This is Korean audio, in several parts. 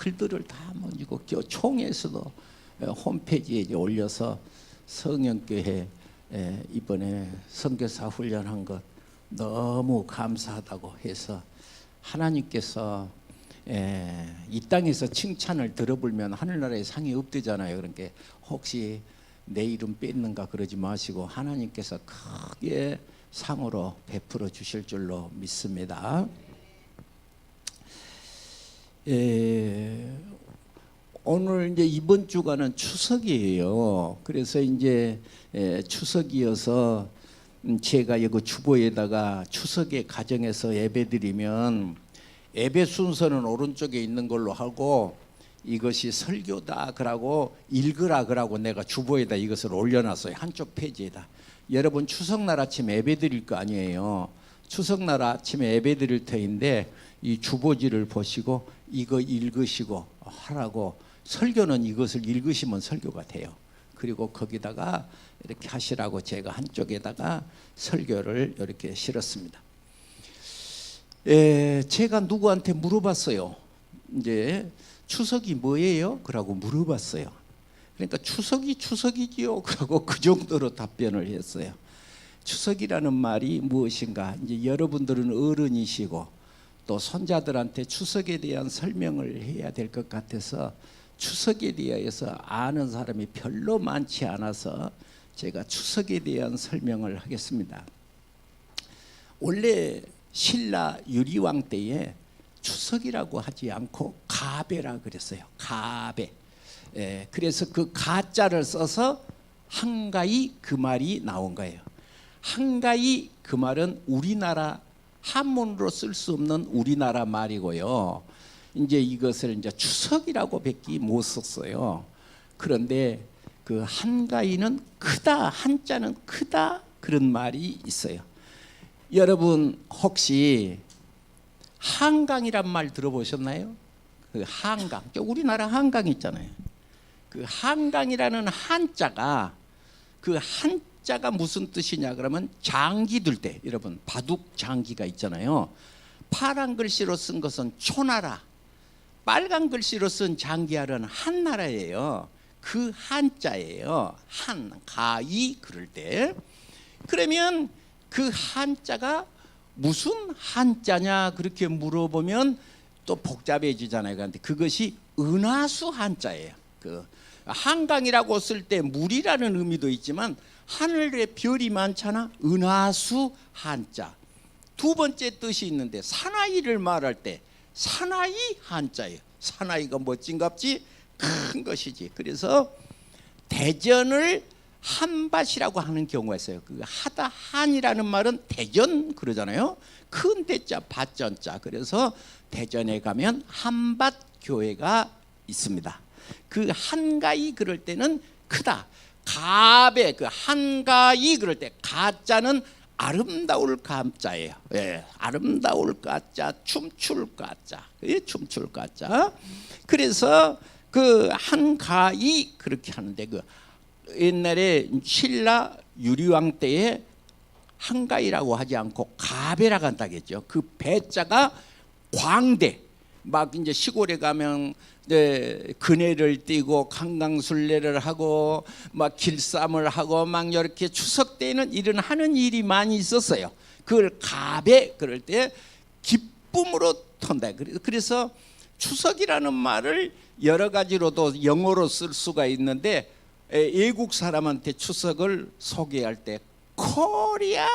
글들을 다 모이고 총회에서도 홈페이지에 이제 올려서 성령교회 이번에 선교사 훈련한 것 너무 감사하다고 해서 하나님께서 이 땅에서 칭찬을 들어보면 하늘나라에 상이 없대잖아요. 그러니까 혹시 내 이름 뺏는가 그러지 마시고 하나님께서 크게 상으로 베풀어 주실 줄로 믿습니다. 오늘 이제 이번 주간은 추석이에요. 그래서 이제 추석이어서 제가 이거 주보에다가 추석에 가정에서 예배드리면 예배 순서는 오른쪽에 있는 걸로 하고 이것이 설교다 그러고 읽으라 그러고 내가 주보에다 이것을 올려놨어요. 한쪽 페이지에다. 여러분 추석날 아침 예배 드릴 거 아니에요. 추석날 아침에 예배 드릴 터인데 이 주보지를 보시고 이거 읽으시고 하라고. 설교는 이것을 읽으시면 설교가 돼요. 그리고 거기다가 이렇게 하시라고 제가 한쪽에다가 설교를 이렇게 실었습니다. 제가 누구한테 물어봤어요. 이제 추석이 뭐예요? 그러고 물어봤어요. 그러니까 추석이 추석이지요. 그러고 그 정도로 답변을 했어요. 추석이라는 말이 무엇인가? 이제 여러분들은 어른이시고 또 손자들한테 추석에 대한 설명을 해야 될 것 같아서 추석에 대해서 아는 사람이 별로 많지 않아서 제가 추석에 대한 설명을 하겠습니다. 원래 신라 유리왕 때에 추석이라고 하지 않고 가배라 그랬어요. 가배. 그래서 그 가자를 써서 한가히 그 말이 나온 거예요. 한가히 그 말은 우리나라 한문으로 쓸 수 없는 우리나라 말이고요. 이제 이것을 이제 추석이라고 밖에 못 썼어요. 그런데 그 한가위는 크다, 한자는 크다 그런 말이 있어요. 여러분 혹시 한강이란 말 들어보셨나요? 그 한강, 우리나라 한강 있잖아요. 그 한강이라는 한자가 그 한자가 무슨 뜻이냐 그러면 장기 들 때 여러분 바둑 장기가 있잖아요. 파란 글씨로 쓴 것은 초나라, 빨간 글씨로 쓴 장기하려는 한나라예요. 그 한자예요. 한가위 그럴 때. 그러면 그 한자가 무슨 한자냐 그렇게 물어보면 또 복잡해지잖아요. 그런데 그것이 은하수 한자예요. 그 한강이라고 쓸 때 물이라는 의미도 있지만 하늘에 별이 많잖아. 은하수 한자. 두 번째 뜻이 있는데 사나이를 말할 때 사나이 한자예요. 사나이가 멋진갑지 큰 것이지. 그래서 대전을 한밭이라고 하는 경우가 있어요. 그 하다 한이라는 말은 대전 그러잖아요. 큰 대자 밭전자. 그래서 대전에 가면 한밭 교회가 있습니다. 그 한가히 그럴 때는 크다. 가배 그 한가히 그럴 때 가자는 아름다울 감자예요. 아름다울 가자, 춤출 가자, 춤출 가자. 그래서 그 한가히 그렇게 하는데 그 옛날에 신라 유리왕 때에 한가히라고 하지 않고 가배라고 한다겠죠. 그 배자가 광대. 막 이제 시골에 가면 그네를 띄고 강강술래를 하고 막 길쌈을 하고 막 이렇게 추석 때에는 이런 하는 일이 많이 있었어요. 그걸 가배 그럴 때 기쁨으로 턴다. 그래서 추석이라는 말을 여러 가지로도 영어로 쓸 수가 있는데 외국 사람한테 추석을 소개할 때 코리아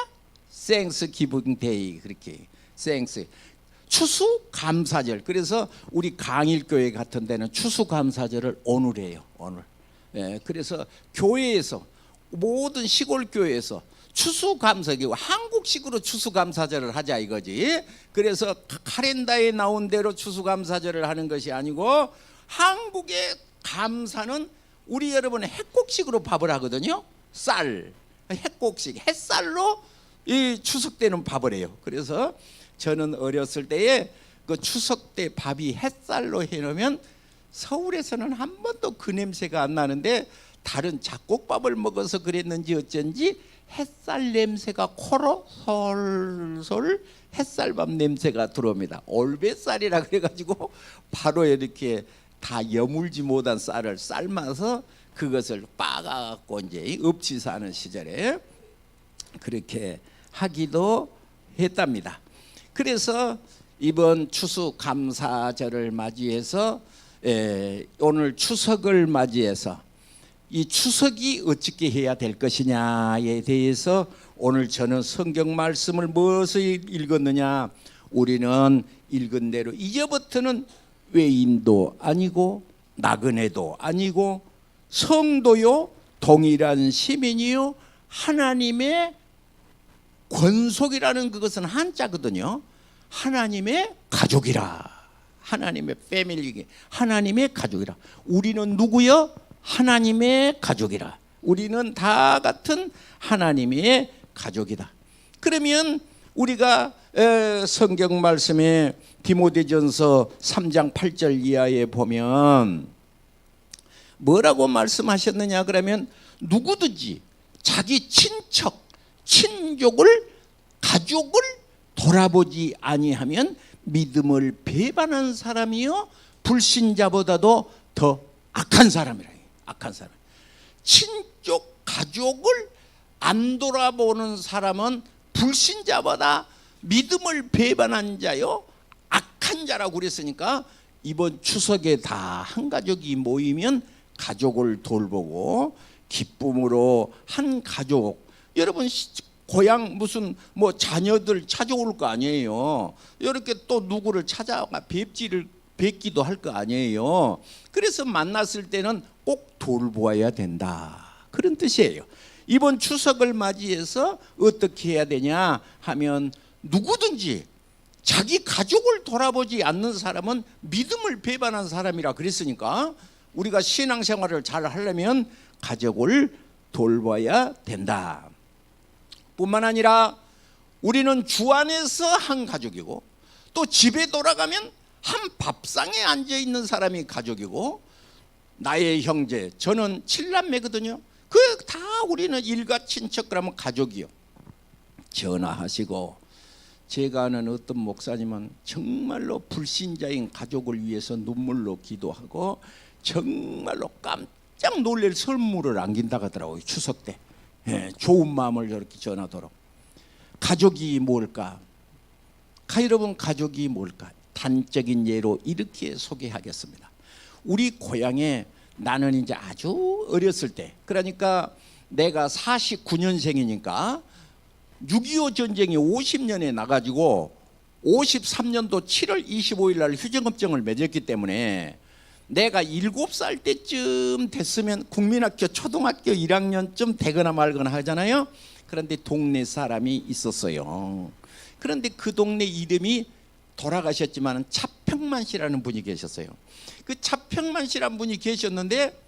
땡스기빙 데이 그렇게 땡스 추수감사절. 그래서 우리 강일교회 같은 데는 추수감사절을 오늘 해요. 오늘. 그래서 교회에서 모든 시골 교회에서 추수감사기고 한국식으로 추수감사절을 하자 이거지. 그래서 카렌다에 나온 대로 추수감사절을 하는 것이 아니고 한국의 감사는 우리 여러분 핵곡식으로 밥을 하거든요. 쌀, 핵곡식, 햇살로 이 추석 때는 밥을 해요. 그래서 저는 어렸을 때에 그 추석 때 밥이 햇살로 해놓으면 서울에서는 한 번도 그 냄새가 안 나는데 다른 잡곡밥을 먹어서 그랬는지 어쩐지 햇살 냄새가 코로 솔솔 햇살밥 냄새가 들어옵니다. 올뱃살이라 그래가지고 바로 이렇게 다 여물지 못한 쌀을 삶아서 그것을 빻아갖고 이제 읍지사하는 시절에 그렇게 하기도 했답니다. 그래서 이번 추수감사절을 맞이해서 오늘 추석을 맞이해서 이 추석이 어떻게 해야 될 것이냐에 대해서 오늘 저는 성경 말씀을 무엇을 읽었느냐, 우리는 읽은 대로 이제부터는 외인도 아니고 나그네도 아니고 성도요 동일한 시민이요 하나님의 권속이라는 그것은 한자거든요. 하나님의 가족이라, 하나님의 패밀리, 하나님의 가족이라. 우리는 누구요? 하나님의 가족이라. 우리는 다 같은 하나님의 가족이다. 그러면 우리가 성경 말씀에 디모데전서 3장 8절 이하에 보면 뭐라고 말씀하셨느냐 그러면 누구든지 자기 친척, 친족을, 가족을 돌아보지 아니하면 믿음을 배반한 사람이요 불신자보다도 더 악한 사람이라. 악한 사람. 친족, 가족을 안 돌아보는 사람은 불신자보다 믿음을 배반한 자요 악한 자라고 그랬으니까 이번 추석에 다 한 가족이 모이면 가족을 돌보고 기쁨으로 한 가족, 여러분 고향 무슨 뭐 자녀들 찾아올 거 아니에요. 이렇게 또 누구를 찾아가 뵙기도 할 거 아니에요. 그래서 만났을 때는 꼭 돌보아야 된다, 그런 뜻이에요. 이번 추석을 맞이해서 어떻게 해야 되냐 하면 누구든지 자기 가족을 돌아보지 않는 사람은 믿음을 배반한 사람이라 그랬으니까 우리가 신앙생활을 잘 하려면 가족을 돌봐야 된다. 뿐만 아니라 우리는 주 안에서 한 가족이고 또 집에 돌아가면 한 밥상에 앉아있는 사람이 가족이고 나의 형제, 저는 7남매거든요. 그 다 우리는 일가 친척 그러면 가족이요. 전화하시고 제가 아는 어떤 목사님은 정말로 불신자인 가족을 위해서 눈물로 기도하고 정말로 깜짝 놀랄 선물을 안긴다고 하더라고요. 추석 때 좋은 마음을 이렇게 전하도록. 가족이 뭘까? 여러분 가족이 뭘까? 단적인 예로 이렇게 소개하겠습니다. 우리 고향에 나는 이제 아주 어렸을 때, 그러니까 내가 49년생이니까 6.25 전쟁이 50년에 나가지고 53년도 7월 25일 날 휴전협정을 맺었기 때문에 내가 7살 때쯤 됐으면 국민학교 초등학교 1학년쯤 되거나 말거나 하잖아요. 그런데 동네 사람이 있었어요. 그런데 그 동네 이름이 돌아가셨지만 차평만 씨라는 분이 계셨어요. 그 차평만 씨라는 분이 계셨는데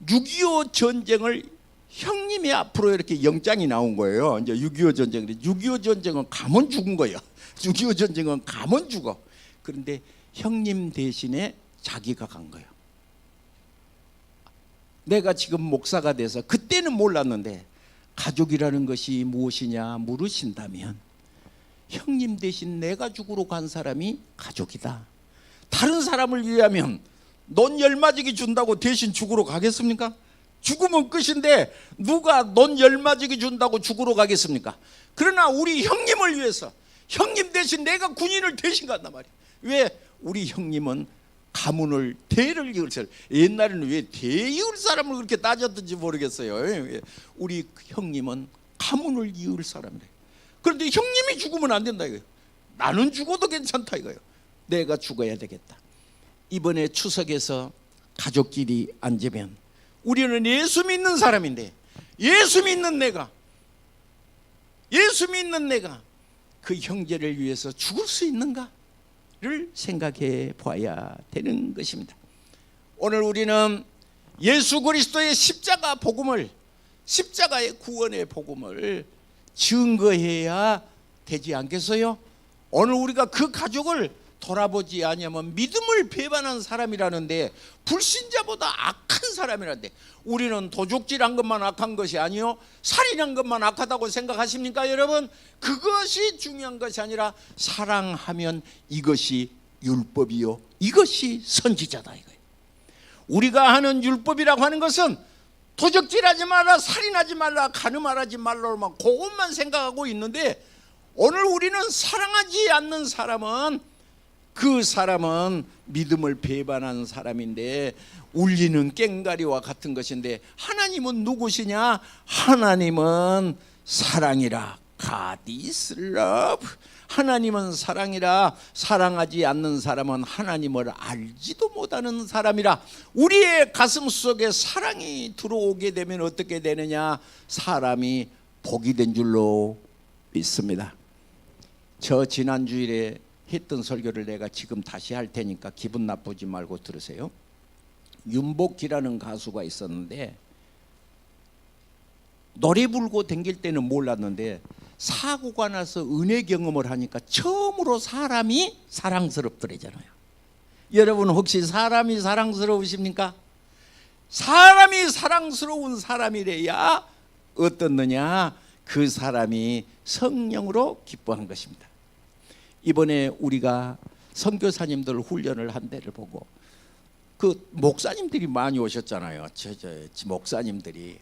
6.25 전쟁을 형님이 앞으로 이렇게 영장이 나온 거예요. 이제 6.25 전쟁. 6.25 전쟁은 가면 죽은 거예요. 6.25 전쟁은 가면 죽어. 그런데 형님 대신에 자기가 간 거예요. 내가 지금 목사가 돼서 그때는 몰랐는데 가족이라는 것이 무엇이냐 물으신다면 형님 대신 내가 죽으러 간 사람이 가족이다. 다른 사람을 위하면 논 열맞이기 준다고 대신 죽으러 가겠습니까? 죽으면 끝인데 누가 논 열맞이기 준다고 죽으러 가겠습니까? 그러나 우리 형님을 위해서 형님 대신 내가 군인을 대신 간단 말이에요. 왜? 우리 형님은 가문을 대를 이을 사람, 옛날에는 왜 대이을 사람을 그렇게 따졌던지 모르겠어요. 우리 형님은 가문을 이을 사람이래. 그런데 형님이 죽으면 안 된다 이거예요. 나는 죽어도 괜찮다 이거예요. 내가 죽어야 되겠다. 이번에 추석에서 가족끼리 앉으면 우리는 예수 믿는 사람인데 예수 믿는 내가 그 형제를 위해서 죽을 수 있는가를 생각해 봐야 되는 것입니다. 오늘 우리는 예수 그리스도의 십자가 복음을, 십자가의 구원의 복음을 증거해야 되지 않겠어요? 오늘 우리가 그 가족을 돌아보지 아니하면 믿음을 배반한 사람이라는데, 불신자보다 악한 사람이라는데, 우리는 도둑질한 것만 악한 것이 아니요 살인한 것만 악하다고 생각하십니까 여러분? 그것이 중요한 것이 아니라 사랑하면 이것이 율법이요 이것이 선지자다 이거예요. 우리가 하는 율법이라고 하는 것은 도적질하지 말라, 살인하지 말라, 간음하지 말라만 그것만 생각하고 있는데, 오늘 우리는 사랑하지 않는 사람은, 그 사람은 믿음을 배반한 사람인데 울리는 꽹과리와 같은 것인데, 하나님은 누구시냐? 하나님은 사랑이라. God is love. 하나님은 사랑이라. 사랑하지 않는 사람은 하나님을 알지도 못하는 사람이라. 우리의 가슴 속에 사랑이 들어오게 되면 어떻게 되느냐? 사람이 복이 된 줄로 믿습니다. 저 지난 주일에 했던 설교를 내가 지금 다시 할 테니까 기분 나쁘지 말고 들으세요. 윤복희라는 가수가 있었는데, 노래 부르고 댕길 때는 몰랐는데 사고가 나서 은혜 경험을 하니까 처음으로 사람이 사랑스럽더래잖아요. 여러분 혹시 사람이 사랑스러우십니까? 사람이 사랑스러운 사람이래야 어떻느냐? 그 사람이 성령으로 기뻐한 것입니다. 이번에 우리가 선교사님들 훈련을 한 데를 보고, 그 목사님들이 많이 오셨잖아요. 저 목사님들이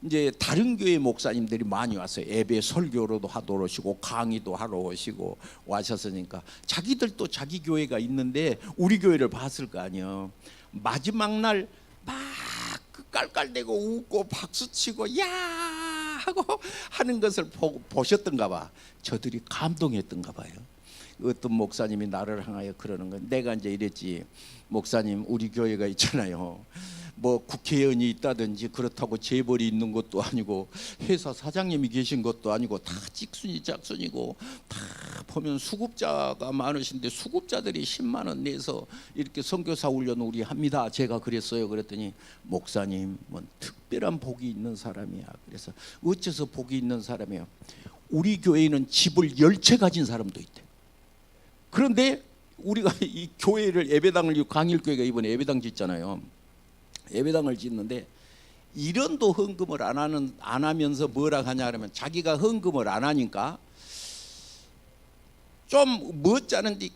이제 다른 교회 목사님들이 많이 왔어요. 예배 설교로도 하러 오시고 강의도 하러 오시고 와셨으니까 자기들도 자기 교회가 있는데 우리 교회를 봤을 거 아니에요. 마지막 날 막 깔깔대고 웃고 박수치고 야 하고 하는 것을 보셨던가 봐. 저들이 감동했던가 봐요. 어떤 목사님이 나를 향하여 그러는 건, 내가 이제 이랬지, 목사님 우리 교회가 있잖아요, 뭐 국회의원이 있다든지 그렇다고 재벌이 있는 것도 아니고 회사 사장님이 계신 것도 아니고 다 찍순이 짝순이고, 다 보면 수급자가 많으신데 수급자들이 10만 원 내서 이렇게 선교사 훈련 우리 합니다. 제가 그랬어요. 그랬더니 목사님 뭐 특별한 복이 있는 사람이야. 그래서 어째서 복이 있는 사람이에요? 우리 교회에는 집을 10채 가진 사람도 있대. 그런데 우리가 이 교회를, 예배당을, 강일교회가 이번에 예배당 짓잖아요. 예배당을 짓는데 일원도 헌금을 안 하면서 뭐라 하냐 하면, 자기가 헌금을 안 하니까 좀 멋지않은데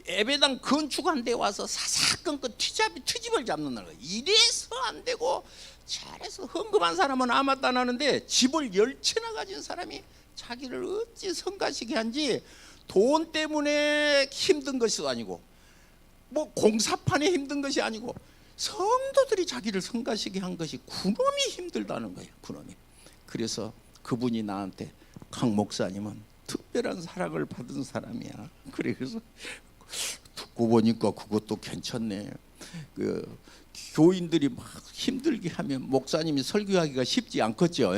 예배당 건축한 데 와서 사사건건 트집을 잡는 거예요. 이래서 안 되고 잘해서 헌금한 사람은 아무것도 안 하는데 집을 10채나 가진 사람이 자기를 어찌 성가시게 한지, 돈 때문에 힘든 것이 아니고 뭐 공사판에 힘든 것이 아니고 성도들이 자기를 성가시게 한 것이 그놈이 힘들다는 거예요. 그놈이. 그래서 그분이 나한테, 강 목사님은 특별한 사랑을 받은 사람이야. 그래서 듣고 보니까 그것도 괜찮네. 그 교인들이 막 힘들게 하면 목사님이 설교하기가 쉽지 않겠죠.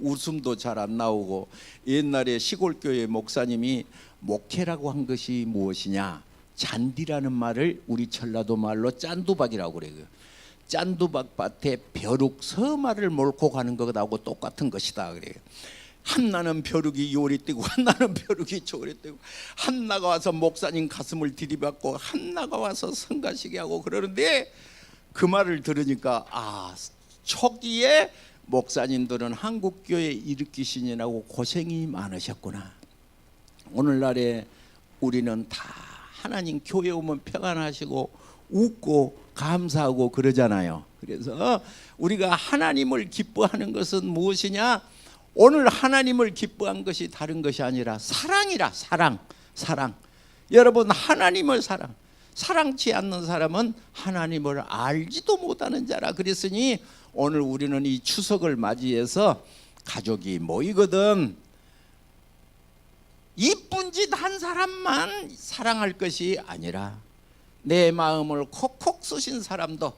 웃음도 잘 안 나오고. 옛날에 시골교회 목사님이 목회라고 한 것이 무엇이냐, 잔디라는 말을 우리 전라도 말로 짠두박이라고 그래요. 짠두박 밭에 벼룩 서마를 몰고 가는 것하고 똑같은 것이다 그래요. 한나는 벼룩이 요리 떼고 한나는 벼룩이 저리 떼고, 한나가 와서 목사님 가슴을 들이받고 한나가 와서 성가시게 하고 그러는데, 그 말을 들으니까 초기에 목사님들은 한국교회 일으키시느라고 고생이 많으셨구나. 오늘날에 우리는 다 하나님 교회 오면 평안하시고 웃고 감사하고 그러잖아요. 그래서 우리가 하나님을 기뻐하는 것은 무엇이냐? 오늘 하나님을 기뻐한 것이 다른 것이 아니라 사랑이라. 사랑. 여러분, 하나님을 사랑치 않는 사람은 하나님을 알지도 못하는 자라 그랬으니, 오늘 우리는 이 추석을 맞이해서 가족이 모이거든 이쁜 짓 한 사람만 사랑할 것이 아니라 내 마음을 콕콕 쏘신 사람도,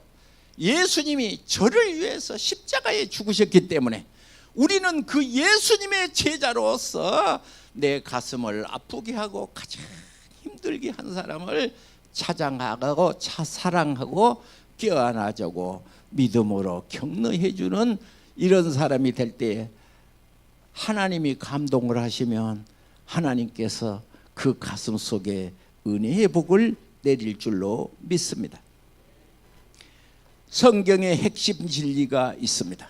예수님이 저를 위해서 십자가에 죽으셨기 때문에 우리는 그 예수님의 제자로서 내 가슴을 아프게 하고 가장 힘들게 한 사람을 찾아가고 사랑하고 껴안아주고 믿음으로 격려해 주는 이런 사람이 될 때, 하나님이 감동을 하시면 하나님께서 그 가슴 속에 은혜의 복을 내릴 줄로 믿습니다. 성경에 핵심 진리가 있습니다.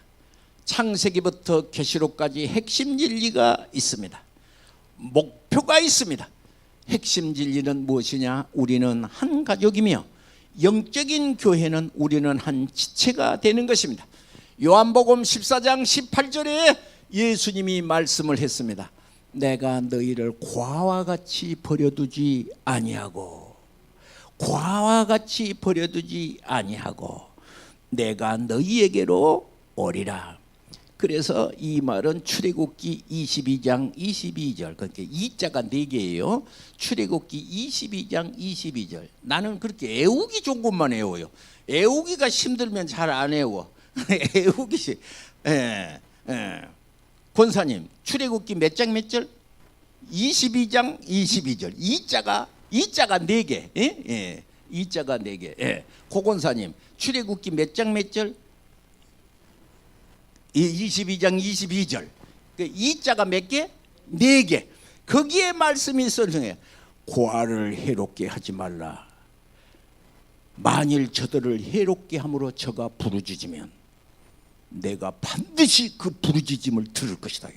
창세기부터 계시록까지 핵심 진리가 있습니다. 목표가 있습니다. 핵심 진리는 무엇이냐? 우리는 한 가족이며 영적인 교회는 우리는 한 지체가 되는 것입니다. 요한복음 14장 18절에 예수님이 말씀을 했습니다. 내가 너희를 고아와 같이 버려두지 아니하고 고아와 같이 버려두지 아니하고 내가 너희에게로 오리라. 그래서 이 말은 출애굽기 22장 22절, 그러니까 이자가 4개예요. 출애굽기 22장 22절. 나는 그렇게 애우기 좋은 것만 애워요. 애우기가 힘들면 잘 안 애워. 애우기. 권사님, 출애굽기 몇 장 몇 절? 22장 22절. 이자가 4개. 예? 이자가 4개. 예. 고권사님, 출애굽기 몇 장 몇 절? 22장 22절. 이자가 몇 개? 4개. 거기에 말씀이 설명해요. 고아를 해롭게 하지 말라. 만일 저들을 해롭게 함으로 저가 부르짖으면 내가 반드시 그 부르짖음을 들을 것이다.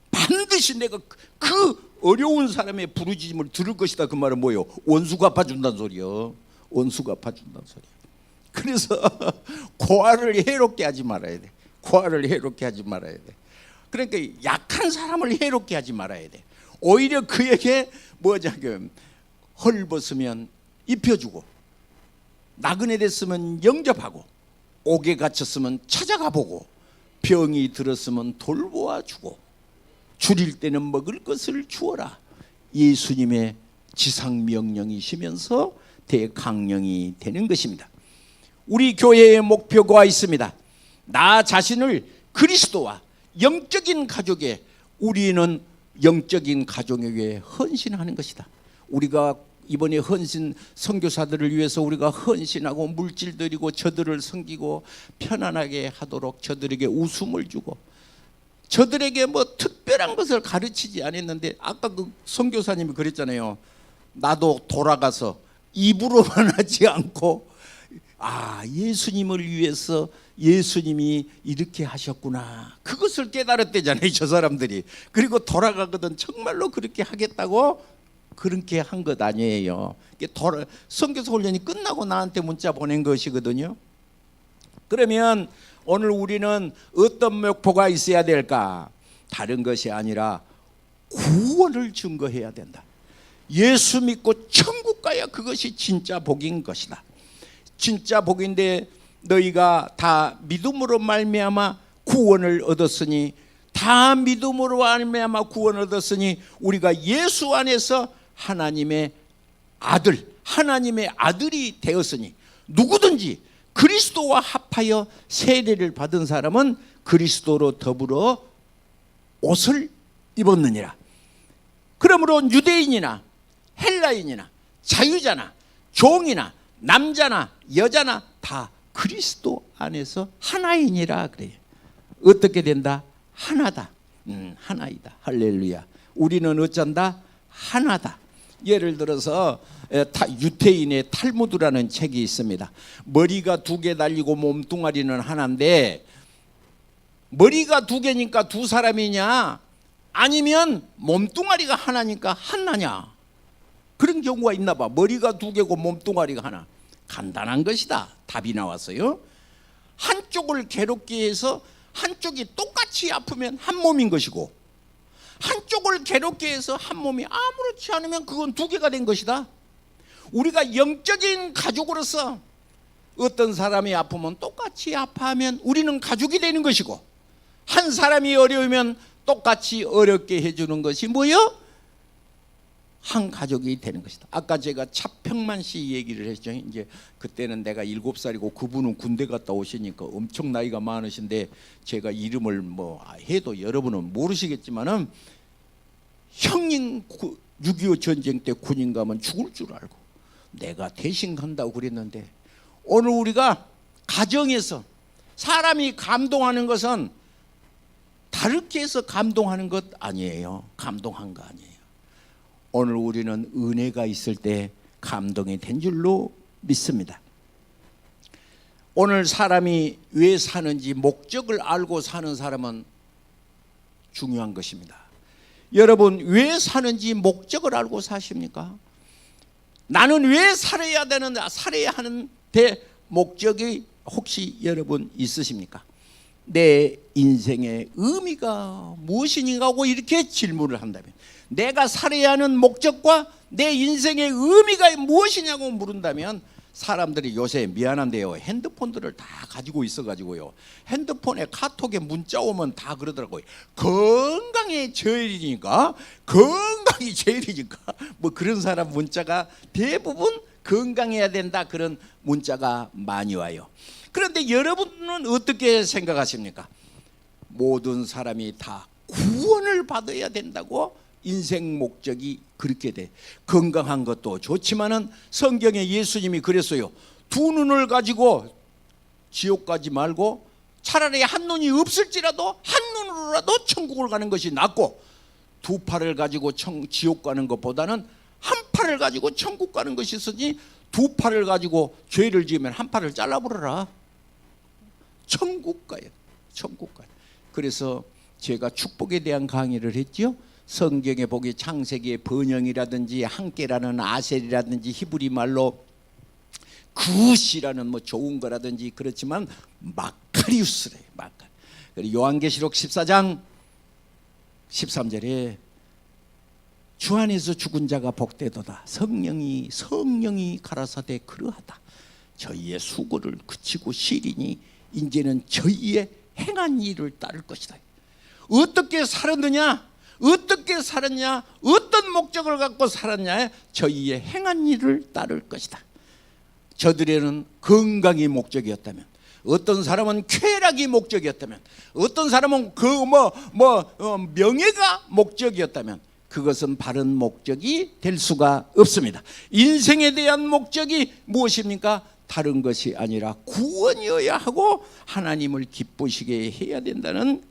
반드시 내가 그 어려운 사람의 부르짖음을 들을 것이다. 그 말은 뭐예요? 원수가 갚아준다는 소리요. 원수가 갚아준다는 소리요. 그래서 고아를 해롭게 하지 말아야 돼. 고아를 해롭게 하지 말아야 돼. 그러니까 약한 사람을 해롭게 하지 말아야 돼. 오히려 그에게 헐벗으면 입혀주고, 나그네 됐으면 영접하고, 옥에 갇혔으면 찾아가 보고, 병이 들었으면 돌보아 주고, 줄일 때는 먹을 것을 주어라. 예수님의 지상명령이시면서 대강령이 되는 것입니다. 우리 교회의 목표가 있습니다. 나 자신을 그리스도와 영적인 가족에, 우리는 영적인 가족에게 헌신하는 것이다. 우리가 이번에 헌신 선교사들을 위해서 우리가 헌신하고 물질 드리고 저들을 섬기고 편안하게 하도록 저들에게 웃음을 주고, 저들에게 뭐 특별한 것을 가르치지 않았는데, 아까 그 선교사님이 그랬잖아요. 나도 돌아가서 입으로만 하지 않고, 예수님을 위해서 예수님이 이렇게 하셨구나, 그것을 깨달았대잖아요, 저 사람들이. 그리고 돌아가거든 정말로 그렇게 하겠다고 그렇게 한 것 아니에요. 선교사 훈련이 끝나고 나한테 문자 보낸 것이거든요. 그러면 오늘 우리는 어떤 목표가 있어야 될까? 다른 것이 아니라 구원을 증거해야 된다. 예수 믿고 천국 가야 그것이 진짜 복인 것이다. 진짜 복인데, 너희가 다 믿음으로 말미암아 구원을 얻었으니, 다 믿음으로 말미암아 구원을 얻었으니 우리가 예수 안에서 하나님의 아들, 하나님의 아들이 되었으니, 누구든지 그리스도와 합하여 세례를 받은 사람은 그리스도로 더불어 옷을 입었느니라. 그러므로 유대인이나 헬라인이나 자유자나 종이나 남자나 여자나 다 그리스도 안에서 하나이니라 그래요. 어떻게 된다? 하나다. 하나이다. 할렐루야. 우리는 어쩐다? 하나다. 예를 들어서 유태인의 탈무드라는 책이 있습니다. 머리가 2개 달리고 몸뚱아리는 하나인데, 머리가 2개니까 2사람이냐, 아니면 몸뚱아리가 하나니까 하나냐, 그런 경우가 있나 봐. 머리가 2개고 몸뚱아리가 하나. 간단한 것이다. 답이 나왔어요. 한쪽을 괴롭게 해서 한쪽이 똑같이 아프면 한 몸인 것이고, 한쪽을 괴롭게 해서 한 몸이 아무렇지 않으면 그건 2개가 된 것이다. 우리가 영적인 가족으로서 어떤 사람이 아프면 똑같이 아파하면 우리는 가족이 되는 것이고, 한 사람이 어려우면 똑같이 어렵게 해주는 것이 뭐요? 한 가족이 되는 것이다. 아까 제가 차평만 씨 얘기를 했죠. 이제 그때는 내가 7살이고 그분은 군대 갔다 오시니까 엄청 나이가 많으신데, 제가 이름을 뭐 해도 여러분은 모르시겠지만은, 형님 6.25 전쟁 때 군인 가면 죽을 줄 알고 내가 대신 간다고 그랬는데, 오늘 우리가 가정에서 사람이 감동하는 것은 다르게 해서 감동하는 것 아니에요. 감동한 거 아니에요. 오늘 우리는 은혜가 있을 때 감동이 된 줄로 믿습니다. 오늘 사람이 왜 사는지 목적을 알고 사는 사람은 중요한 것입니다. 여러분, 왜 사는지 목적을 알고 사십니까? 나는 왜 살아야 되는가, 살아야 하는데 목적이 혹시 여러분 있으십니까? 내 인생의 의미가 무엇이니까 하고 이렇게 질문을 한다면, 내가 살아야 하는 목적과 내 인생의 의미가 무엇이냐고 물은다면, 사람들이 요새 미안한데요, 핸드폰들을 다 가지고 있어가지고요, 핸드폰에 카톡에 문자 오면 다 그러더라고요. 건강이 제일이니까, 건강이 제일이니까, 뭐 그런 사람 문자가 대부분 건강해야 된다, 그런 문자가 많이 와요. 그런데 여러분은 어떻게 생각하십니까? 모든 사람이 다 구원을 받아야 된다고 인생 목적이 그렇게 돼. 건강한 것도 좋지만은 성경에 예수님이 그랬어요. 두 눈을 가지고 지옥 가지 말고 차라리 한 눈이 없을지라도 한 눈으로라도 천국을 가는 것이 낫고, 두 팔을 가지고 지옥 가는 것보다는 한 팔을 가지고 천국 가는 것이 있으니 두 팔을 가지고 죄를 지으면 한 팔을 잘라버려라. 천국 가요. 천국 가요. 그래서 제가 축복에 대한 강의를 했죠. 성경에 보기 창세기의 번영이라든지 함께라는 아셀이라든지 히브리 말로 굿이라는 뭐 좋은 거라든지 그렇지만 마카리우스래요. 그리고 요한계시록 14장 13절에 주 안에서 죽은 자가 복되도다. 성령이 가라사대 그러하다. 저희의 수고를 그치고 시리니 이제는 저희의 행한 일을 따를 것이다. 어떻게 살았느냐? 어떻게 살았냐? 어떤 목적을 갖고 살았냐? 저희의 행한 일을 따를 것이다. 저들에는 건강이 목적이었다면, 어떤 사람은 쾌락이 목적이었다면, 어떤 사람은 명예가 목적이었다면, 그것은 바른 목적이 될 수가 없습니다. 인생에 대한 목적이 무엇입니까? 다른 것이 아니라 구원이어야 하고 하나님을 기쁘시게 해야 된다는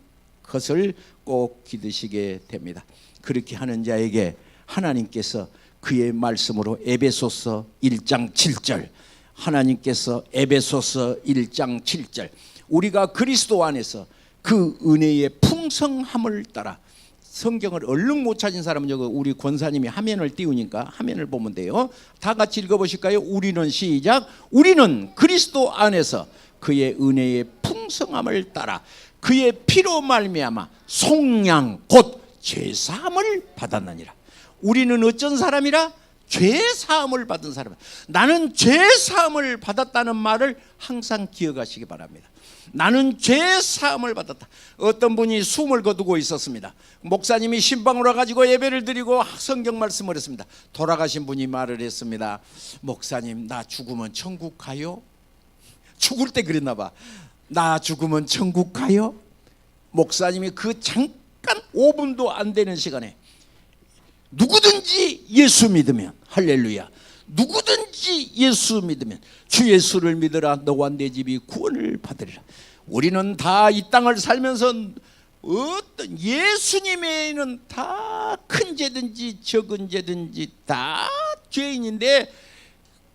것을 꼭 기드시게 됩니다. 그렇게 하는 자에게 하나님께서 그의 말씀으로 에베소서 1장 7절, 하나님께서 에베소서 1장 7절, 우리가 그리스도 안에서 그 은혜의 풍성함을 따라, 성경을 얼른 못 찾은 사람은 여기 우리 권사님이 화면을 띄우니까 화면을 보면 돼요. 다 같이 읽어보실까요? 우리는 시작. 우리는 그리스도 안에서 그의 은혜의 풍성함을 따라 그의 피로 말미암아 속량 곧 죄사함을 받았느니라. 우리는 어쩐 사람이라? 죄사함을 받은 사람. 나는 죄사함을 받았다는 말을 항상 기억하시기 바랍니다. 나는 죄사함을 받았다. 어떤 분이 숨을 거두고 있었습니다. 목사님이 신방으로 가지고 예배를 드리고 성경 말씀을 했습니다. 돌아가신 분이 말을 했습니다. 목사님, 나 죽으면 천국 가요? 죽을 때 그랬나 봐. 나 죽으면 천국 가요? 목사님이 그 잠깐 5분도 안 되는 시간에 누구든지 예수 믿으면, 할렐루야, 누구든지 예수 믿으면, 주 예수를 믿으라, 너와 내 집이 구원을 받으리라. 우리는 다 이 땅을 살면서 어떤 예수님에는 다 큰 죄든지 적은 죄든지 다 죄인인데,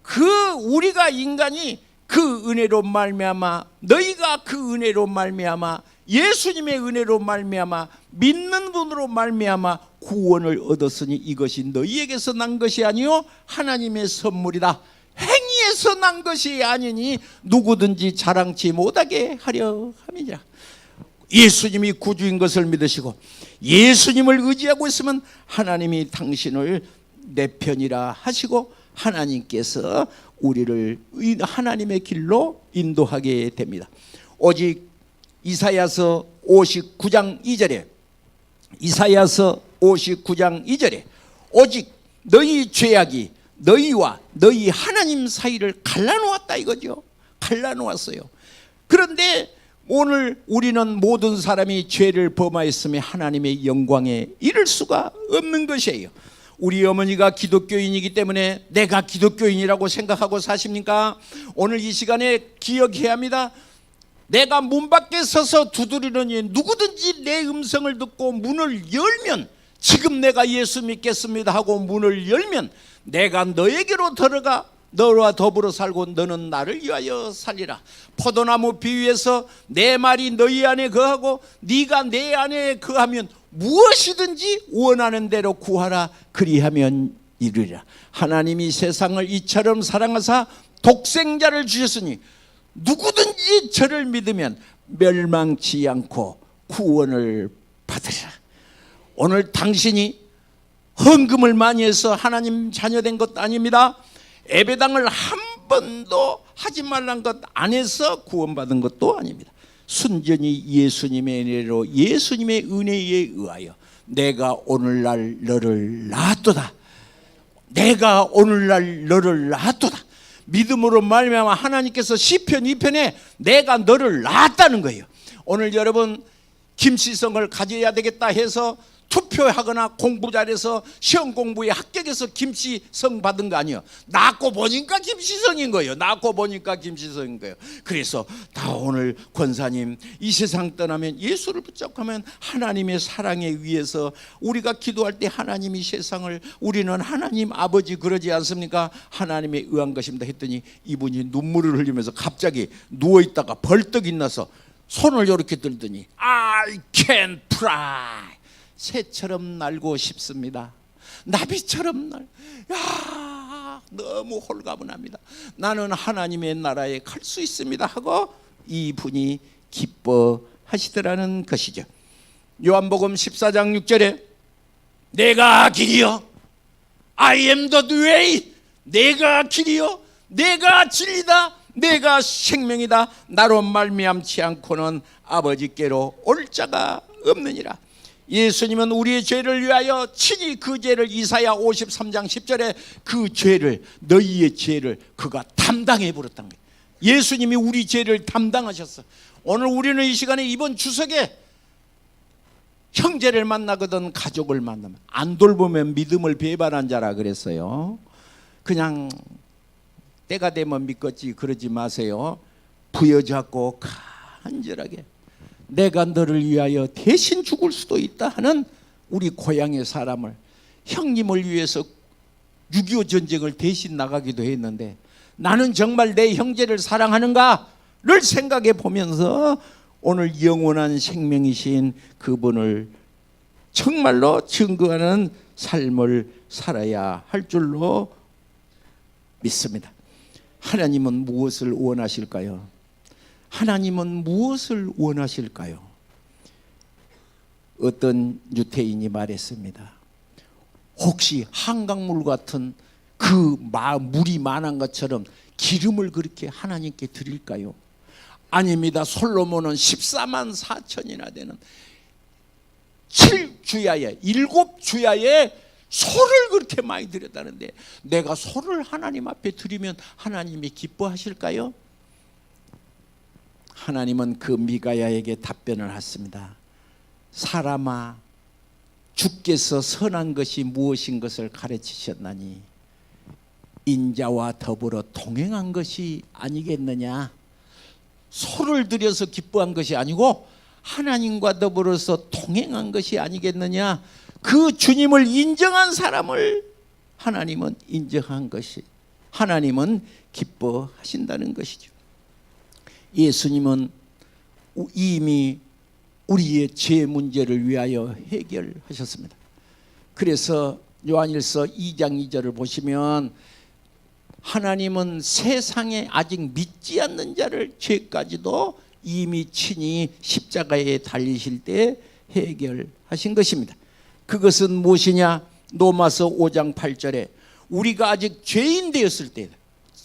그 우리가 인간이 그 은혜로 말미암아, 너희가 그 은혜로 말미암아, 예수님의 은혜로 말미암아, 믿는 분으로 말미암아 구원을 얻었으니 이것이 너희에게서 난 것이 아니요 하나님의 선물이다. 행위에서 난 것이 아니니 누구든지 자랑치 못하게 하려 함이니라. 예수님이 구주인 것을 믿으시고 예수님을 의지하고 있으면 하나님이 당신을 내 편이라 하시고 하나님께서 우리를 하나님의 길로 인도하게 됩니다. 오직 이사야서 59장 2절에, 이사야서 59장 2절에 오직 너희 죄악이 너희와 너희 하나님 사이를 갈라놓았다 이거죠. 갈라놓았어요. 그런데 오늘 우리는 모든 사람이 죄를 범하였으며 하나님의 영광에 이를 수가 없는 것이에요. 우리 어머니가 기독교인이기 때문에 내가 기독교인이라고 생각하고 사십니까? 오늘 이 시간에 기억해야 합니다. 내가 문 밖에 서서 두드리느니 누구든지 내 음성을 듣고 문을 열면 지금 내가 예수 믿겠습니다 하고 문을 열면 내가 너에게로 들어가 너와 더불어 살고 너는 나를 위하여 살리라. 포도나무 비유에서 내 말이 너희 안에 거하고 네가 내 안에 거하면 무엇이든지 원하는 대로 구하라. 그리하면 이르리라. 하나님이 세상을 이처럼 사랑하사 독생자를 주셨으니 누구든지 저를 믿으면 멸망치 않고 구원을 받으리라. 오늘 당신이 헌금을 많이 해서 하나님 자녀된 것도 아닙니다. 예배당을 한 번도 하지 말란 것 안 해서 구원받은 것도 아닙니다. 순전히 예수님의 은혜로 예수님의 은혜에 의하여 내가 오늘날 너를 낳았도다. 내가 오늘날 너를 낳았도다. 믿음으로 말미암아 하나님께서 시편 2편에 내가 너를 낳았다는 거예요. 오늘 여러분 김시성을 가져야 되겠다 해서 투표하거나 공부 잘해서 시험 공부에 합격해서 김시성 받은 거 아니에요. 낳고 보니까 김시성인 거예요. 낳고 보니까 김시성인 거예요. 그래서 다 오늘 권사님 이 세상 떠나면 예수를 붙잡고 하나님의 사랑에 의해서 우리가 기도할 때 하나님이 세상을 우리는 하나님 아버지 그러지 않습니까? 하나님에 의한 것입니다 했더니 이분이 눈물을 흘리면서 갑자기 누워있다가 벌떡 일어나서 손을 이렇게 들더니 I can fly. 새처럼 날고 싶습니다. 나비처럼 야, 너무 홀가분합니다. 나는 하나님의 나라에 갈 수 있습니다 하고 이분이 기뻐하시더라는 것이죠. 요한복음 14장 6절에 내가 길이요 I am the way. 내가 길이요 내가 진리다 내가 생명이다. 나로 말미암지 않고는 아버지께로 올 자가 없느니라. 예수님은 우리의 죄를 위하여 친히 그 죄를 이사야 53장 10절에 그 죄를 너희의 죄를 그가 담당해 버렸다는 거예요. 예수님이 우리 죄를 담당하셨어. 오늘 우리는 이 시간에 이번 추석에 형제를 만나거든 가족을 만나면 안 돌보면 믿음을 배반한 자라 그랬어요. 그냥 때가 되면 믿겠지 그러지 마세요. 부여잡고 간절하게 내가 너를 위하여 대신 죽을 수도 있다 하는 우리 고향의 사람을 형님을 위해서 6.25 전쟁을 대신 나가기도 했는데 나는 정말 내 형제를 사랑하는가를 생각해 보면서 오늘 영원한 생명이신 그분을 정말로 증거하는 삶을 살아야 할 줄로 믿습니다. 하나님은 무엇을 원하실까요? 하나님은 무엇을 원하실까요? 어떤 유태인이 말했습니다. 혹시 한강물 같은 그 물이 많은 것처럼 기름을 그렇게 하나님께 드릴까요? 아닙니다. 솔로몬은 14만 4천이나 되는 7주야에 7주야에 소를 그렇게 많이 드렸다는데 내가 소를 하나님 앞에 드리면 하나님이 기뻐하실까요? 하나님은 그 미가야에게 답변을 했습니다. 사람아 주께서 선한 것이 무엇인 것을 가르치셨나니 인자와 더불어 동행한 것이 아니겠느냐. 소를 들여서 기뻐한 것이 아니고 하나님과 더불어서 동행한 것이 아니겠느냐. 그 주님을 인정한 사람을 하나님은 인정한 것이 하나님은 기뻐하신다는 것이죠. 예수님은 이미 우리의 죄 문제를 위하여 해결하셨습니다. 그래서 요한일서 2장 2절을 보시면 하나님은 세상에 아직 믿지 않는 자를 죄까지도 이미 친히 십자가에 달리실 때 해결하신 것입니다. 그것은 무엇이냐? 로마서 5장 8절에 우리가 아직 죄인 되었을 때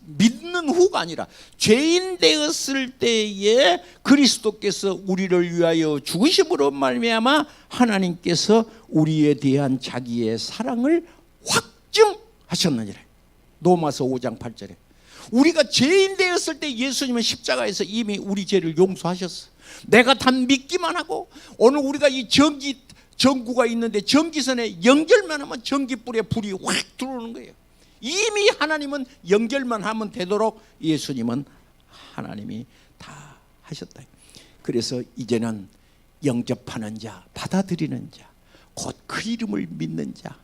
믿는 후가 아니라 죄인 되었을 때에 그리스도께서 우리를 위하여 죽으심으로 말미암아 하나님께서 우리에 대한 자기의 사랑을 확증하셨느니라. 로마서 5장 8절에 우리가 죄인 되었을 때 예수님은 십자가에서 이미 우리 죄를 용서하셨어. 내가 단 믿기만 하고 오늘 우리가 이 전구가 있는데 전기선에 연결만 하면 전기불에 불이 확 들어오는 거예요. 이미 하나님은 연결만 하면 되도록 예수님은 하나님이 다 하셨다. 그래서 이제는 영접하는 자, 받아들이는 자, 곧 그 이름을 믿는 자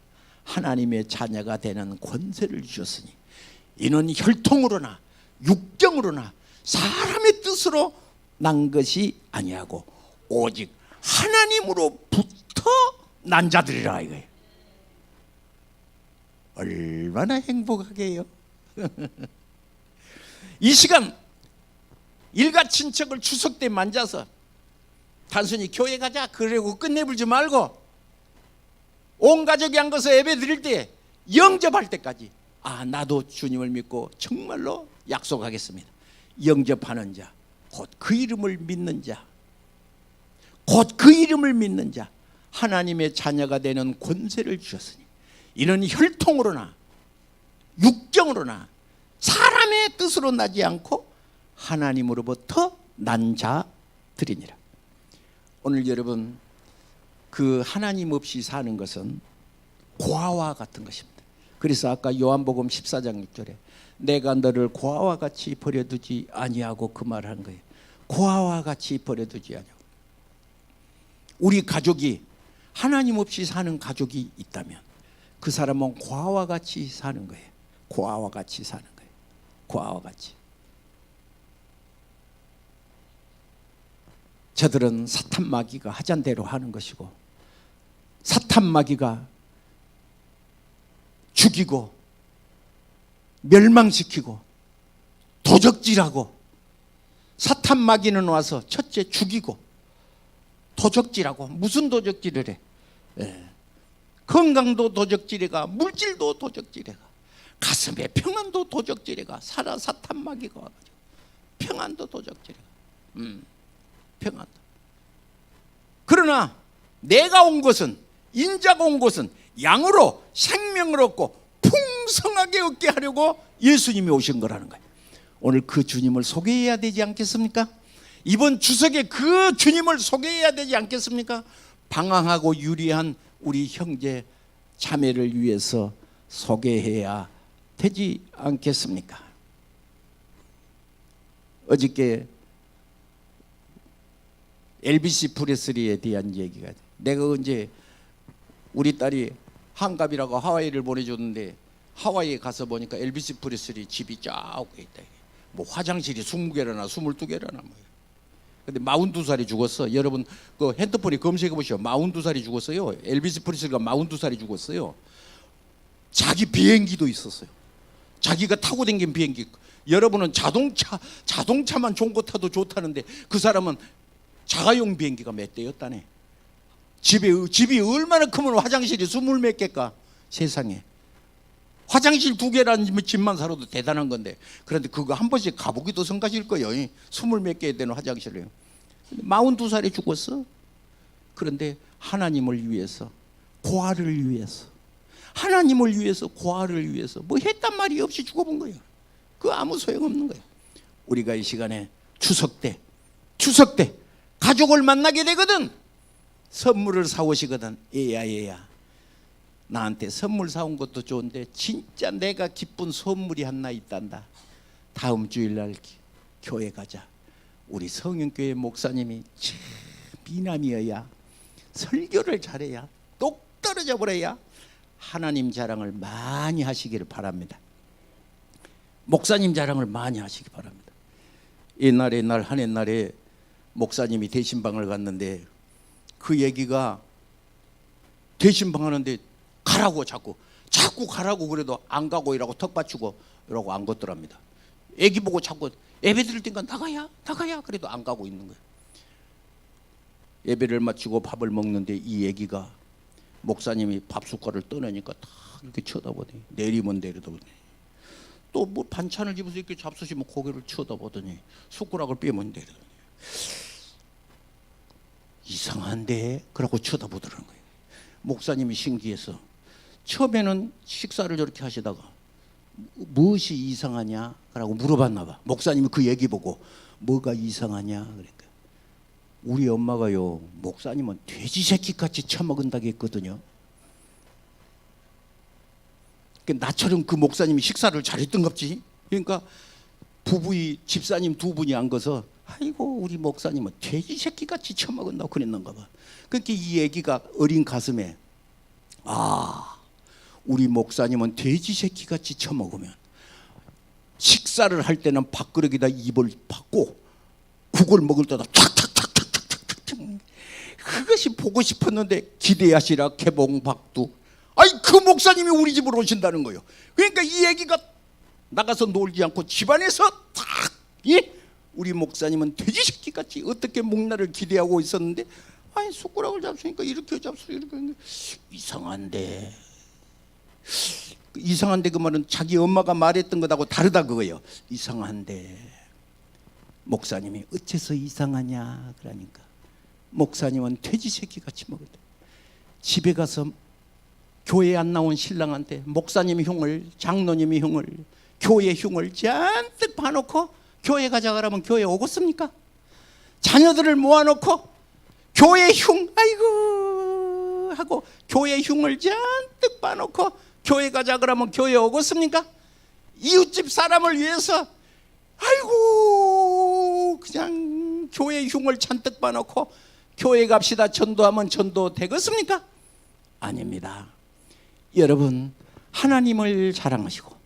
하나님의 자녀가 되는 권세를 주셨으니 이는 혈통으로나 육정으로나 사람의 뜻으로 난 것이 아니하고 오직 하나님으로부터 난 자들이라 이거예요. 얼마나 행복하게 해요. 이 시간 일가 친척을 추석 때 만져서 단순히 교회 가자 그러고 끝내버리지 말고 온 가족이 앉아서 예배 드릴 때 영접할 때까지 나도 주님을 믿고 정말로 약속하겠습니다. 영접하는 자, 곧 그 이름을 믿는 자, 곧 그 이름을 믿는 자 하나님의 자녀가 되는 권세를 주셨으니 이는 혈통으로나 육정으로나 사람의 뜻으로 나지 않고 하나님으로부터 난 자들이니라. 오늘 여러분 그 하나님 없이 사는 것은 고아와 같은 것입니다. 그래서 아까 요한복음 14장 6절에 내가 너를 고아와 같이 버려두지 아니하고 그 말한 거예요. 고아와 같이 버려두지 아니하고. 우리 가족이 하나님 없이 사는 가족이 있다면 그 사람은 고아와 같이 사는 거예요. 고아와 같이 사는 거예요. 고아와 같이. 저들은 사탄 마귀가 하잔 대로 하는 것이고 사탄 마귀가 죽이고 멸망시키고 도적질하고 사탄 마귀는 와서 첫째 죽이고 도적질하고 무슨 도적질을 해? 건강도 도적질해가 물질도 도적질해가 가슴에 평안도 도적질해가 사탄 마귀가 와가지고 평안도 도적질해가 평안도. 그러나 내가 온 것은 인자가 온 것은 양으로 생명을 얻고 풍성하게 얻게 하려고 예수님이 오신 거라는 거예요. 오늘 그 주님을 소개해야 되지 않겠습니까? 이번 추석에 그 주님을 소개해야 되지 않겠습니까? 방황하고 유리한 우리 형제 자매를 위해서 소개해야 되지 않겠습니까? 어저께 엘비스 프레슬리에 대한 얘기가 내가 언제 우리 딸이 한갑이라고 하와이를 보내줬는데 하와이에 가서 보니까 엘비스 프레슬리 집이 쫙 있다. 뭐 화장실이 20개라나 22개라나 뭐. 근데 42살이 죽었어. 여러분 그 핸드폰에 검색해 보시오. 42살이 죽었어요. 엘비스 프레슬리가 42살이 죽었어요. 자기 비행기도 있었어요. 자기가 타고 다닌 비행기. 여러분은 자동차만 좋은 거 타도 좋다는데 그 사람은 자가용 비행기가 몇 대였다네. 집이 얼마나 크면 화장실이 20몇 개일까 세상에. 화장실 2개라는 집만 살아도 대단한 건데 그런데 그거 한 번씩 가보기도 성가실 거예요. 20몇 개 되는 화장실이에요. 42살에 죽었어. 그런데 하나님을 위해서 고아를 위해서 하나님을 위해서 고아를 위해서 뭐 했단 말이 없이 죽어본 거예요. 그거 아무 소용없는 거예요. 우리가 이 시간에 추석 때 가족을 만나게 되거든 선물을 사오시거든. 얘야 나한테 선물 사온 것도 좋은데 진짜 내가 기쁜 선물이 하나 있단다. 다음 주일날 교회 가자. 우리 성형교회 목사님이 참 미남이어야 설교를 잘해야 똑 떨어져 버려야 하나님 자랑을 많이 하시기를 바랍니다. 목사님 자랑을 많이 하시기 바랍니다. 옛날에 한 옛날에 목사님이 대신방을 갔는데 그 얘기가 대신방 하는데 가라고 자꾸 가라고 그래도 안 가고 이라고 턱 받치고 이러고 안 걷더랍니다. 애기 보고 자꾸 예배 드릴 때니까 나가야 그래도 안 가고 있는 거예요. 예배를 마치고 밥을 먹는데 이 애기가 목사님이 밥 숟갈을 떠내니까 다 이렇게 쳐다보더니 내리면 내려다보더니 또 뭐 반찬을 집어서 이렇게 잡수시면 고개를 쳐다보더니 숟가락을 빼면 내려다보더니 이상한데? 그러고 쳐다보더라는 거예요. 목사님이 신기해서 처음에는 식사를 저렇게 하시다가 무엇이 이상하냐? 라고 물어봤나 봐. 목사님이 그 얘기 보고 뭐가 이상하냐? 그러니까 우리 엄마가요 목사님은 돼지 새끼같이 처먹은다고 했거든요. 나처럼 그 목사님이 식사를 잘했던갑지. 그러니까 집사님 두 분이 앉아서 아이고 우리 목사님은 돼지 새끼같이 처먹은다고 그랬는가 봐. 그렇게 이 얘기가 어린 가슴에 우리 목사님은 돼지 새끼같이 처먹으면 식사를 할 때는 밥그릇에다 입을 받고 국을 먹을 때다 탁탁탁탁탁탁탁 그것이 보고 싶었는데 기대하시라 개봉박두. 그 목사님이 우리 집으로 오신다는 거예요. 그러니까 이 얘기가 나가서 놀지 않고 집안에서 딱 우리 목사님은 돼지 새끼같이 어떻게 목날을 기대하고 있었는데 숟가락을 잡수니까 이렇게 잡수 이렇게 이상한데 그 말은 자기 엄마가 말했던 것하고 다르다 그거예요. 이상한데 목사님이 어째서 이상하냐 그러니까 목사님은 돼지 새끼같이 먹었대. 집에 가서 교회 안 나온 신랑한테 목사님 흉을 장로님이 흉을 교회 흉을 잔뜩 봐놓고 교회 가자 그러면 교회 오겠습니까? 자녀들을 모아놓고 교회 흉 아이고 하고 교회 흉을 잔뜩 봐놓고 교회 가자 그러면 교회 오겠습니까? 이웃집 사람을 위해서 아이고 그냥 교회 흉을 잔뜩 봐놓고 교회 갑시다 전도하면 전도 되겠습니까? 아닙니다. 여러분 하나님을 자랑하시고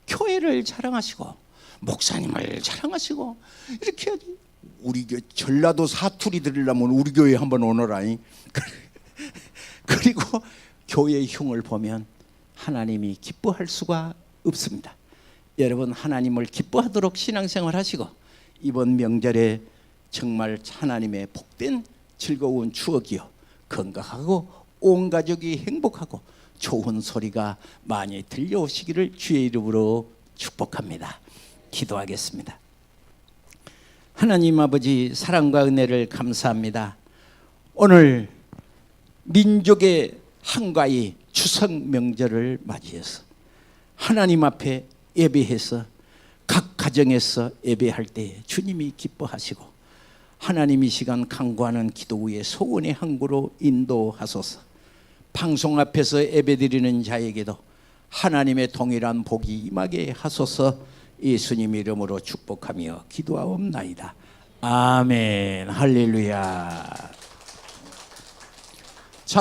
교회를 자랑하시고 목사님을 자랑하시고 이렇게 해야지. 우리 교회 전라도 사투리 들으려면 우리 교회 한번 오너라니. 그리고 교회의 흉을 보면 하나님이 기뻐할 수가 없습니다. 여러분 하나님을 기뻐하도록 신앙생활 하시고 이번 명절에 정말 하나님의 복된 즐거운 추억이요 건강하고 온 가족이 행복하고 좋은 소리가 많이 들려오시기를 주의 이름으로 축복합니다. 기도하겠습니다. 하나님 아버지 사랑과 은혜를 감사합니다. 오늘 민족의 한가위 추석 명절을 맞이해서 하나님 앞에 예배해서 각 가정에서 예배할 때 주님이 기뻐하시고 하나님 이 시간 간구하는 기도 후에 소원의 항구로 인도하소서. 방송 앞에서 예배드리는 자에게도 하나님의 동일한 복이 임하게 하소서. 예수님 이름으로 축복하며 기도하옵나이다. 아멘. 할렐루야.